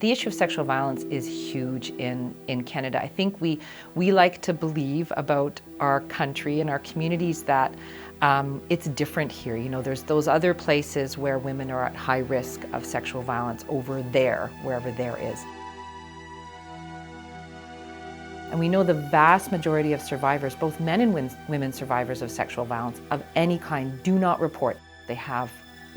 The issue of sexual violence is huge in Canada. I think we like to believe about our country and our communities that it's different here. You know, there's those other places where women are at high risk of sexual violence over there, wherever there is. And we know the vast majority of survivors, both men and women survivors of sexual violence of any kind, do not report. They have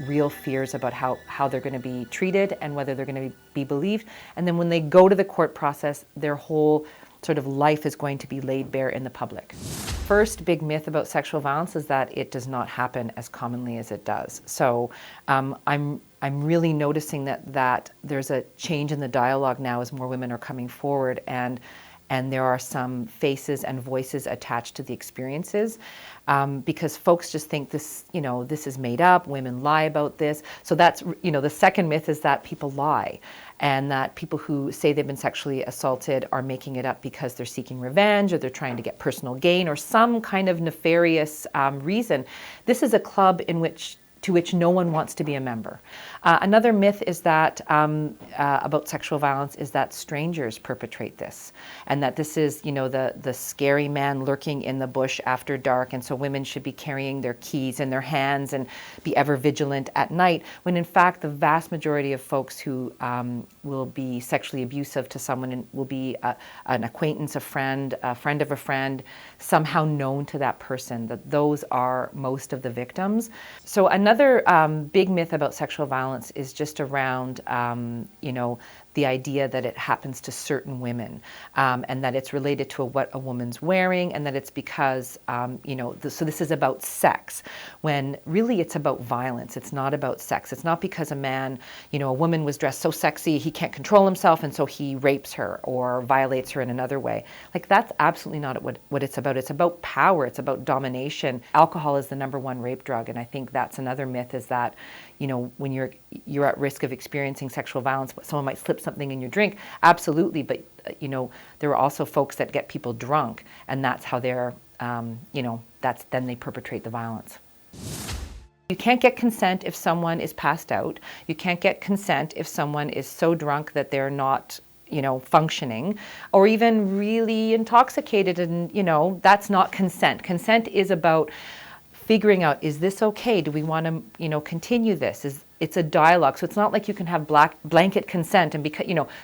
real fears about how they're going to be treated and whether they're going to be believed. And then when they go to the court process, their whole sort of life is going to be laid bare in the public. First big myth about sexual violence is that it does not happen as commonly as it does. So I'm really noticing that there's a change in the dialogue now as more women are coming forward, and there are some faces and voices attached to the experiences, because folks just think this is made up, women lie about this. So that's, the second myth is that people lie, and that people who say they've been sexually assaulted are making it up because they're seeking revenge or they're trying to get personal gain or some kind of nefarious reason. This is a club to which no one wants to be a member. Another myth is that about sexual violence is that strangers perpetrate this, and that this is, the scary man lurking in the bush after dark, and so women should be carrying their keys in their hands and be ever vigilant at night, when in fact the vast majority of folks who will be sexually abusive to someone will be an acquaintance, a friend of a friend, somehow known to that person, that those are most of the victims. So another big myth about sexual violence is just around, the idea that it happens to certain women, and that it's related to what a woman's wearing, and that it's because, so this is about sex, when really it's about violence. It's not about sex. It's not because a man, a woman was dressed so sexy he can't control himself and so he rapes her or violates her in another way. Like, that's absolutely not what it's about. It's about power. It's about domination. Alcohol is the #1 rape drug, and I think that's another myth, is that, when you're at risk of experiencing sexual violence, someone might slip something in your drink. Absolutely, but there are also folks that get people drunk, and that's how they're, then they perpetrate the violence. You can't get consent if someone is passed out. You can't get consent if someone is so drunk that they're not, functioning, or even really intoxicated, and, that's not consent. Consent is about figuring out, is this okay? Do we want to, continue this? It's a dialogue. So it's not like you can have blanket consent, and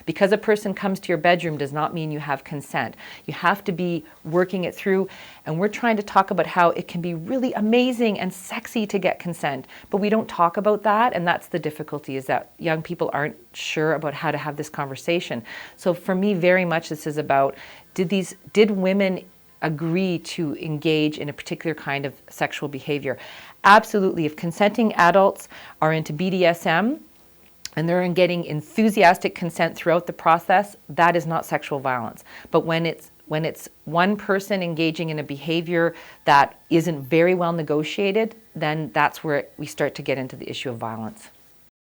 because a person comes to your bedroom does not mean you have consent. You have to be working it through, and we're trying to talk about how it can be really amazing and sexy to get consent, but we don't talk about that, and that's the difficulty, is that young people aren't sure about how to have this conversation. So for me, very much this is about, did women agree to engage in a particular kind of sexual behavior? Absolutely. If consenting adults are into BDSM and they're getting enthusiastic consent throughout the process, that is not sexual violence. But when it's one person engaging in a behavior that isn't very well negotiated, then that's where we start to get into the issue of violence.